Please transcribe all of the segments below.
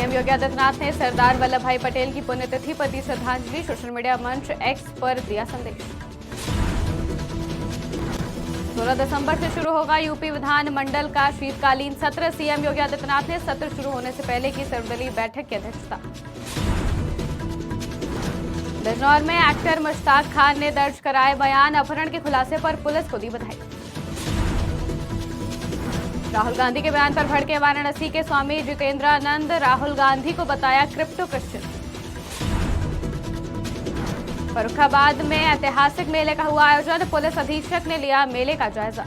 CM Yogi Adityanath ने सरदार वल्लभ भाई पटेल की पुण्यतिथि पर दी श्रद्धांजलि। सोशल मीडिया मंच एक्स पर दिया संदेश। 16 दिसंबर से शुरू होगा यूपी विधानमंडल का शीतकालीन सत्र। सीएम योगी आदित्यनाथ ने सत्र शुरू होने से पहले की सर्वदलीय बैठक की अध्यक्षता। बिजनौर में एक्टर मुश्ताक खान ने दर्ज कराए बयान। अपहरण के खुलासे पर पुलिस को दी बधाई। राहुल गांधी के बयान पर भड़के वाराणसी के स्वामी जितेंद्रानंद। राहुल गांधी को बताया क्रिप्टो क्रिश्चियन। फर्रुखाबाद में ऐतिहासिक मेले का हुआ आयोजन। पुलिस अधीक्षक ने लिया मेले का जायजा।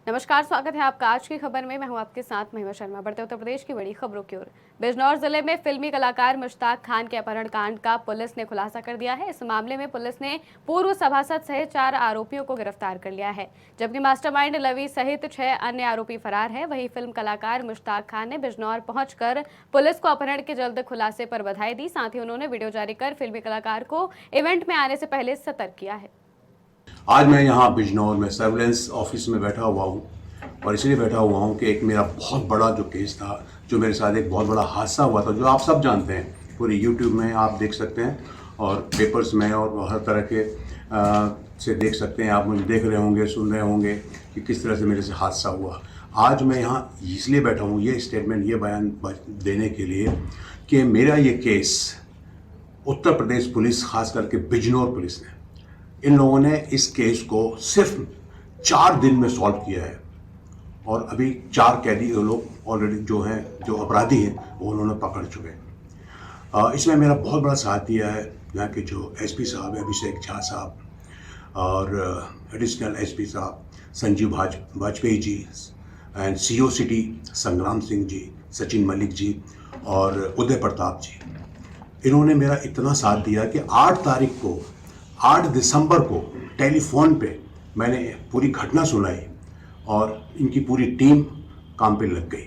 नमस्कार, स्वागत है आपका आज की खबर में। मैं हूं आपके साथ महिमा शर्मा। बढ़ते उत्तर प्रदेश की बड़ी खबरों की ओर। बिजनौर जिले में फिल्मी कलाकार मुश्ताक खान के अपहरण कांड का पुलिस ने खुलासा कर दिया है। इस मामले में पुलिस ने पूर्व सभासद सहित 4 आरोपियों को गिरफ्तार कर लिया है, जबकि मास्टरमाइंड लवी सहित 6 अन्य आरोपी फरार है। वहीं फिल्म कलाकार मुश्ताक खान ने बिजनौर पहुंचकर पुलिस को अपहरण के जल्द खुलासे पर बधाई दी। साथ ही उन्होंने वीडियो जारी कर फिल्मी कलाकार को इवेंट में आने से पहले सतर्क किया है। आज मैं यहाँ बिजनौर में सर्विलेंस ऑफिस में बैठा हुआ हूँ और इसलिए बैठा हुआ हूँ कि एक मेरा बहुत बड़ा जो केस था, जो मेरे साथ एक बहुत बड़ा हादसा हुआ था, जो आप सब जानते हैं, पूरे यूट्यूब में आप देख सकते हैं और पेपर्स में और हर तरह के से देख सकते हैं। आप मुझे देख रहे होंगे, सुन रहे होंगे कि किस तरह से मेरे से हादसा हुआ। आज मैं यहाँ इसलिए बैठा हूँ ये स्टेटमेंट, ये बयान देने के लिए कि मेरा ये केस उत्तर प्रदेश पुलिस, खास करके बिजनौर पुलिस ने, इन लोगों ने इस केस को सिर्फ 4 दिन में सॉल्व किया है और अभी 4 कैदी लोग ऑलरेडी जो हैं, जो अपराधी हैं, वो उन्होंने पकड़ चुके हैं। इसमें मेरा बहुत बड़ा साथ दिया है यहाँ के जो एसपी साहब है, अभिषेक झा साहब, और एडिशनल एसपी साहब Sanjeev Vajpayee ji, and CO city संग्राम सिंह जी, सचिन मलिक जी और उदय प्रताप जी। इन्होंने मेरा इतना साथ दिया कि 8 दिसंबर को टेलीफोन पे मैंने पूरी घटना सुनाई और इनकी पूरी टीम काम पे लग गई।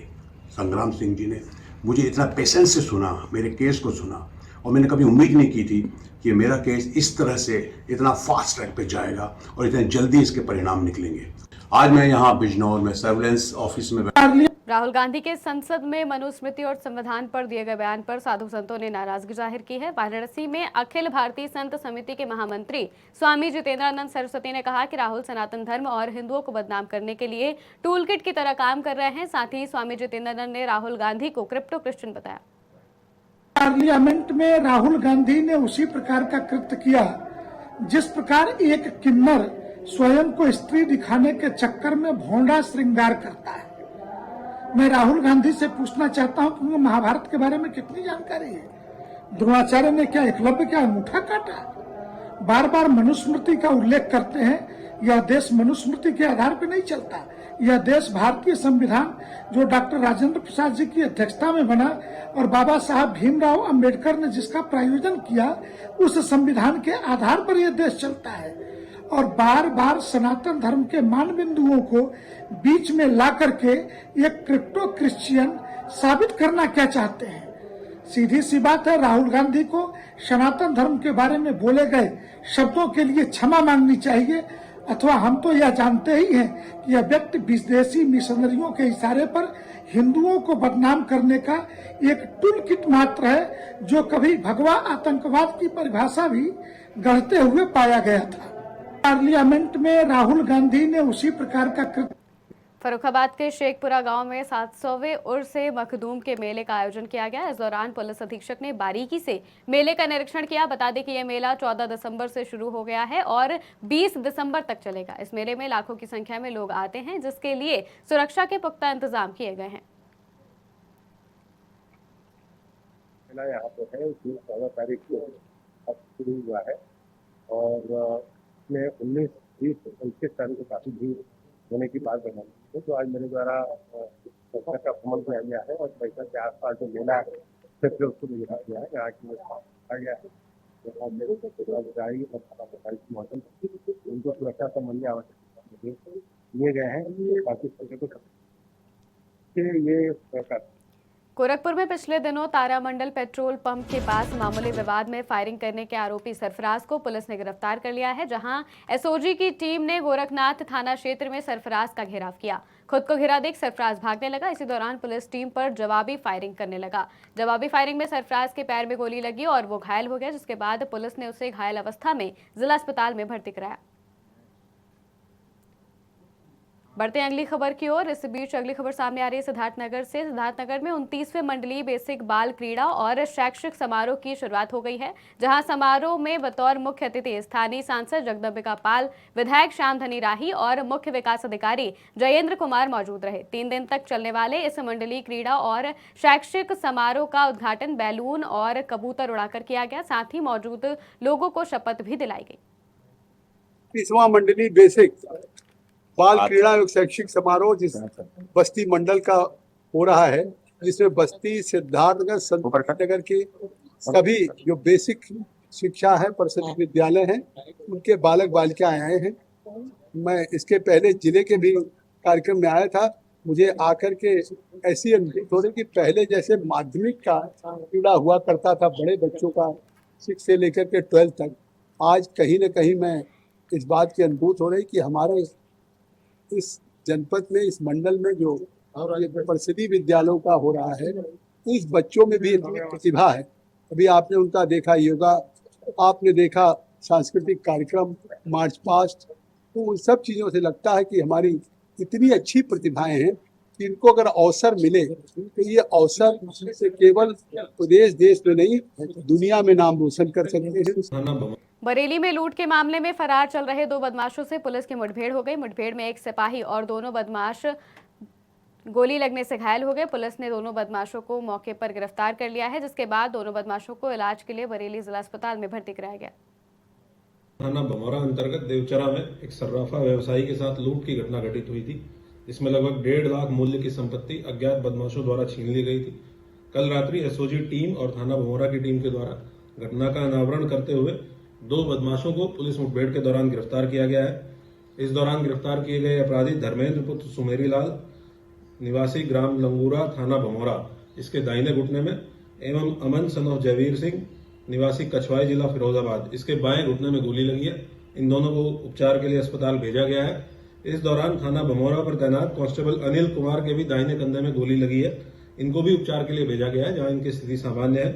संग्राम सिंह जी ने मुझे इतना पेशेंस से सुना, मेरे केस को सुना, और मैंने कभी उम्मीद नहीं की थी कि मेरा केस इस तरह से इतना फास्ट ट्रैक पे जाएगा और इतने जल्दी इसके परिणाम निकलेंगे। आज मैं यहाँ बिजनौर में सर्विलेंस ऑफिस में राहुल गांधी के संसद में मनुस्मृति और संविधान पर दिए गए बयान पर साधु संतों ने नाराजगी जाहिर की है। वाराणसी में अखिल भारतीय संत समिति के महामंत्री स्वामी जितेंद्रानंद सरस्वती ने कहा कि राहुल सनातन धर्म और हिंदुओं को बदनाम करने के लिए टूल किट की तरह काम कर रहे हैं। साथ ही स्वामी जितेंद्रानंद ने राहुल गांधी को क्रिप्टो क्रिश्चियन बताया। पार्लियामेंट में राहुल गांधी ने उसी प्रकार का कृत्य किया जिस प्रकार एक किन्नर स्वयं को स्त्री दिखाने के चक्कर में भोंडा श्रृंगार करता है। मैं राहुल गांधी से पूछना चाहता हूं कि उन्हें महाभारत के बारे में कितनी जानकारी है। द्रोणाचार्य ने क्या एकलव्य का अंगूठा काटा? बार बार मनुस्मृति का उल्लेख करते हैं। यह देश मनुस्मृति के आधार पर नहीं चलता। यह देश भारतीय संविधान जो डॉक्टर राजेंद्र प्रसाद जी की अध्यक्षता में बना और बाबा साहब भीमराव अंबेडकर ने जिसका प्रायोजन किया, उस संविधान के आधार पर यह देश चलता है। और बार बार सनातन धर्म के मान बिंदुओं को बीच में ला करके एक क्रिप्टो क्रिश्चियन साबित करना क्या चाहते हैं? सीधी सी बात है, राहुल गांधी को सनातन धर्म के बारे में बोले गए शब्दों के लिए क्षमा मांगनी चाहिए, अथवा हम तो यह जानते ही हैं कि यह व्यक्ति विदेशी मिशनरियों के इशारे पर हिंदुओं को बदनाम करने का एक टूल किट मात्र है, जो कभी भगवा आतंकवाद की परिभाषा भी गढ़ते हुए पाया गया था। पार्लियामेंट में राहुल गांधी ने उसी प्रकार का कृत्य। फर्रुखाबाद के शेखपुरा गांव में 700वें उर्स मखदूम के मेले का आयोजन किया गया। इस दौरान पुलिस अधीक्षक ने बारीकी से मेले का निरीक्षण किया। बता दें कि यह मेला 14 दिसंबर से शुरू हो गया है और 20 दिसंबर तक चलेगा। इस मेले में लाखों की संख्या में लोग आते हैं, जिसके लिए सुरक्षा के पुख्ता इंतजाम किए गए हैं। मेला यहाँ पे है 14 तारीख को अब शुरू हुआ है और इसमें 19, 20, 21 तारीख को काफी भीड़ होने की बात बना है। तो आज मेरे द्वारा पैसा का भ्रमण किया गया है और पैसा के आसपास जो मेला है फिर उसको दिखा गया है, यहाँ की आ गया है। गाड़ी और मौसम उनको सुरक्षा संबंधी आवश्यक लिए गए हैं। बाकी ये गोरखपुर में पिछले दिनों तारामंडल पेट्रोल पंप के पास मामूली विवाद में फायरिंग करने के आरोपी सरफराज को पुलिस ने गिरफ्तार कर लिया है, जहां एसओजी की टीम ने गोरखनाथ थाना क्षेत्र में सरफराज का घेराव किया। खुद को घिरा देख सरफराज भागने लगा। इसी दौरान पुलिस टीम पर जवाबी फायरिंग करने लगा। जवाबी फायरिंग में सरफराज के पैर में गोली लगी और वो घायल हो गया, जिसके बाद पुलिस ने उसे घायल अवस्था में जिला अस्पताल में भर्ती कराया। बढ़ते हैं अगली खबर की ओर। इस बीच अगली खबर सामने आ रही है सिद्धार्थनगर से। सिद्धार्थनगर में 29वें मंडलीय बेसिक बाल क्रीड़ा और शैक्षिक समारोह की शुरुआत हो गई है, जहां समारोह में बतौर मुख्य अतिथि स्थानीय सांसद जगदम्बिका पाल, विधायक श्यामधनी राही और मुख्य विकास अधिकारी जयेंद्र कुमार मौजूद रहे। 3 दिन तक चलने वाले इस मंडलीय क्रीड़ा और शैक्षिक समारोह का उद्घाटन बैलून और कबूतर उड़ाकर किया गया। साथ ही मौजूद लोगों को शपथ भी दिलाई गई। 30वां मंडलीय बेसिक बाल क्रीड़ा एवं शैक्षिक समारोह जिस बस्ती मंडल का हो रहा है, जिसमें बस्ती, सिद्धार्थनगर, संतनगर के सभी जो बेसिक शिक्षा है, परिषद विद्यालय हैं, उनके बालक बालिकाएं आए हैं। मैं इसके पहले जिले के भी कार्यक्रम में आया था। मुझे आकर के ऐसी अनुभूति हो रही कि पहले जैसे माध्यमिक का क्रीड़ा हुआ करता था बड़े बच्चों का 6 से लेकर के 12 तक, आज कहीं न कहीं मैं इस बात की अनुभूति हो रही कि हमारे इस जनपद में, इस मंडल में जो परिषदीय विद्यालयों का हो रहा है, इस बच्चों में भी इतनी प्रतिभा है। अभी आपने उनका देखा योगा, आपने देखा सांस्कृतिक कार्यक्रम, मार्च पास्ट, तो उन सब चीज़ों से लगता है कि हमारी इतनी अच्छी प्रतिभाएं हैं कि इनको अगर अवसर मिले तो ये अवसर से केवल प्रदेश देश में नहीं, दुनिया में नाम रोशन कर सकते हैं। बरेली में लूट के मामले में फरार चल रहे 2 बदमाशों से पुलिस की मुठभेड़ हो गई। मुठभेड़ में एक सिपाही और दोनों बदमाश गोली लगने से घायल हो गए। पुलिस ने दोनों बदमाशों को मौके पर गिरफ्तार कर लिया है, जिसके बाद दोनों बदमाशों को इलाज के लिए बरेली जिला अस्पताल में भर्ती कराया गया। थाना भमौरा अंतर्गत देवचरा में एक सर्राफा व्यवसायी के साथ लूट की घटना घटित हुई थी, जिसमें लगभग 1.5 लाख मूल्य की संपत्ति अज्ञात बदमाशों द्वारा छीन ली गई थी। कल रात्रि एसओजी टीम और थाना भमौरा की टीम के द्वारा घटना का अनावरण करते हुए 2 बदमाशों को पुलिस मुठभेड़ के दौरान गिरफ्तार किया गया है। इस दौरान गिरफ्तार किए गए अपराधी धर्मेंद्र पुत्र सुमेरी लाल, निवासी ग्राम लंगूरा, थाना भमौरा, इसके दाहिने घुटने में, एवं अमन सन ऑफ जयवीर सिंह, निवासी कछवाई, जिला फिरोजाबाद, इसके बाएं घुटने में गोली लगी है। इन दोनों को उपचार के लिए अस्पताल भेजा गया है। इस दौरान थाना भमौरा पर तैनात कांस्टेबल अनिल कुमार के भी दाहिने कंधे में गोली लगी है। इनको भी उपचार के लिए भेजा गया है, जहां इनकी स्थिति सामान्य है।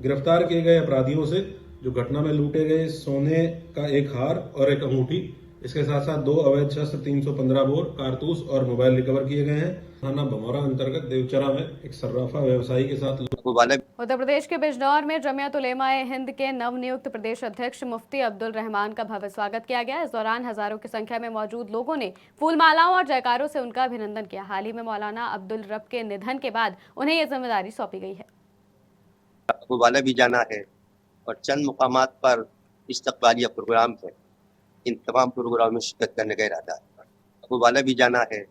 गिरफ्तार किए गए अपराधियों से जो घटना में लूटे गए सोने का एक हार और एक अंगूठी, इसके साथ साथ 2 अवैध शस्त्र, 315 बोर, कारतूस और मोबाइल रिकवर किए गए हैं। थाना भमौरा अंतर्गत देवचरा में एक सर्राफा व्यवसायी के साथ उत्तर प्रदेश के बिजनौर में जमियत उलेमा-ए हिंद के नवनियुक्त प्रदेश अध्यक्ष मुफ्ती अब्दुल रहमान का भव्य स्वागत किया गया। इस दौरान हजारों की संख्या में मौजूद लोगों ने फूलमालाओं और जयकारों से उनका अभिनंदन किया। हाल ही में मौलाना अब्दुल रब के निधन के बाद उन्हें यह जिम्मेदारी सौंपी गई है। वाला भी जाना है और चंद मुकामात पर इस्तकबालिया प्रोग्राम है। इन तमाम प्रोग्राम में शिरकत करने का इरादा है। अबू वाला भी जाना है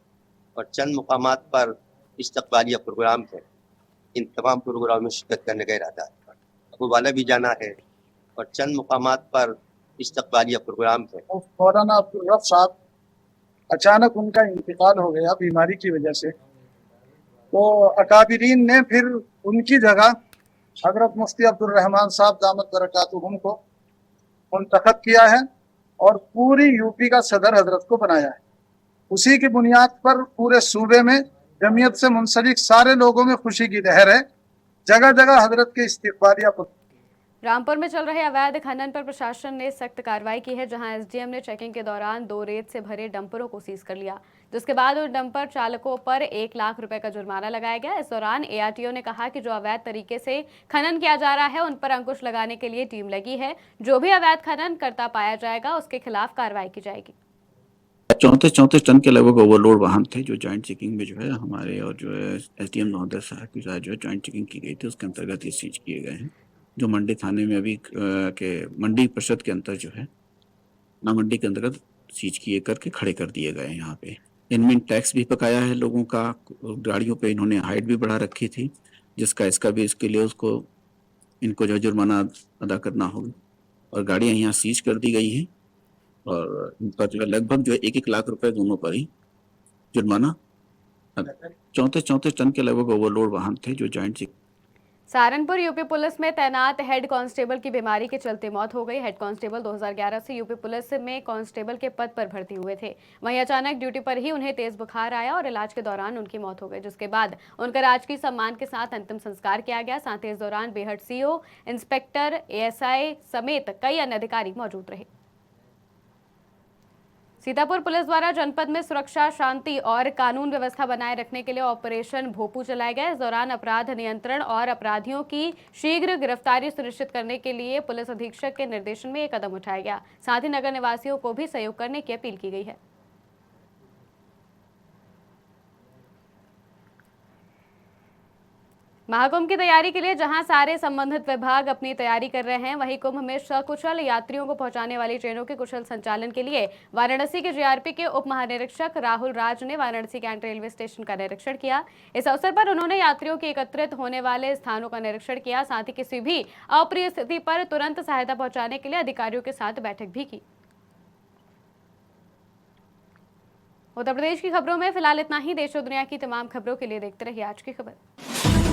और चंद मुकामात पर इस्तकबालिया प्रोग्राम है। इन तमाम प्रोग्राम में शिरकत करने का इरादा है। अबू वाला भी जाना है और चंद मुकामात पर इस्तकबालिया प्रोग्राम है। मौलाना अब्दुल रब साहब, अचानक उनका इंतकाल हो गया बीमारी की वजह से, तो अकाबिरीन ने फिर उनकी जगह हजरत मुफ्ती अब्दुल रहमान साहब दामत बरकातुहुम को मुंतखब किया है और पूरी यूपी का सदर हजरत को बनाया है। उसी की बुनियाद पर पूरे सूबे में जमीयत से मुंसलिक सारे लोगों में खुशी की लहर है। जगह जगह हजरत के इस्तिकबालिया। रामपुर में चल रहे अवैध खनन पर प्रशासन ने सख्त कार्रवाई की है, जहां एसडीएम ने चेकिंग के दौरान 2 रेत से भरे डंपरों को सीज कर लिया, जिसके बाद उन डंपर चालकों पर 1 लाख रुपए का जुर्माना लगाया गया। इस दौरान एआरटीओ ने कहा कि जो अवैध तरीके से खनन किया जा रहा है उन पर अंकुश लगाने के लिए टीम लगी है। जो भी अवैध खनन करता पाया जाएगा उसके खिलाफ कार्रवाई की जाएगी। 34 टन के लगभग ओवरलोड वाहन थे, जो जॉइंट चेकिंग में जो है हमारे और जो है एसडीएम महोदय साहब की जो है जॉइंट चेकिंग की गई थी, उसके अंतर्गत ये सीज किए गए हैं। जो मंडी थाने में अभी के मंडी परिषद के अंतर जो है ना मंडी के अंतर्गत सीज किए करके खड़े कर दिए गए हैं। यहाँ पे इनमें टैक्स भी पकाया है लोगों का। गाड़ियों पे इन्होंने हाइट भी बढ़ा रखी थी, जिसका इसका भी इसके लिए उसको इनको जो जुर्माना अदा करना होगा और गाड़ियाँ यहाँ सीज कर दी गई हैं और इन पर जो है लगभग जो है 1-1 लाख रुपए दोनों पर ही जुर्माना 34 टन के लगभग ओवरलोड वाहन थे जो जॉइंट सहारनपुर यूपी पुलिस में तैनात हेड कांस्टेबल की बीमारी के चलते मौत हो गई। हेड कांस्टेबल 2011 से यूपी पुलिस में कांस्टेबल के पद पर भर्ती हुए थे। वहीं अचानक ड्यूटी पर ही उन्हें तेज बुखार आया और इलाज के दौरान उनकी मौत हो गई, जिसके बाद उनका राजकीय सम्मान के साथ अंतिम संस्कार किया गया। साथ ही इस दौरान बेहट सीओ, इंस्पेक्टर, एएसआई समेत कई अन्य अधिकारी मौजूद रहे। सीतापुर पुलिस द्वारा जनपद में सुरक्षा, शांति और कानून व्यवस्था बनाए रखने के लिए ऑपरेशन भोपू चलाया गया। इस दौरान अपराध नियंत्रण और अपराधियों की शीघ्र गिरफ्तारी सुनिश्चित करने के लिए पुलिस अधीक्षक के निर्देशन में एक कदम उठाया गया। साथ ही नगर निवासियों को भी सहयोग करने की अपील की गई है। महाकुंभ की तैयारी के लिए जहां सारे संबंधित विभाग अपनी तैयारी कर रहे हैं, वहीं कुंभ में सकुशल यात्रियों को पहुंचाने वाली ट्रेनों के कुशल संचालन के लिए वाराणसी के जीआरपी के उप महानिरीक्षक राहुल राज ने वाराणसी कैंट रेलवे स्टेशन का निरीक्षण किया। इस अवसर पर उन्होंने यात्रियों के एकत्रित होने वाले स्थानों का निरीक्षण किया। साथ ही किसी भी अप्रिय स्थिति पर तुरंत सहायता पहुंचाने के लिए अधिकारियों के साथ बैठक भी की। उत्तर प्रदेश की खबरों में फिलहाल इतना ही। देश और दुनिया की तमाम खबरों के लिए देखते रहिए आज की खबर।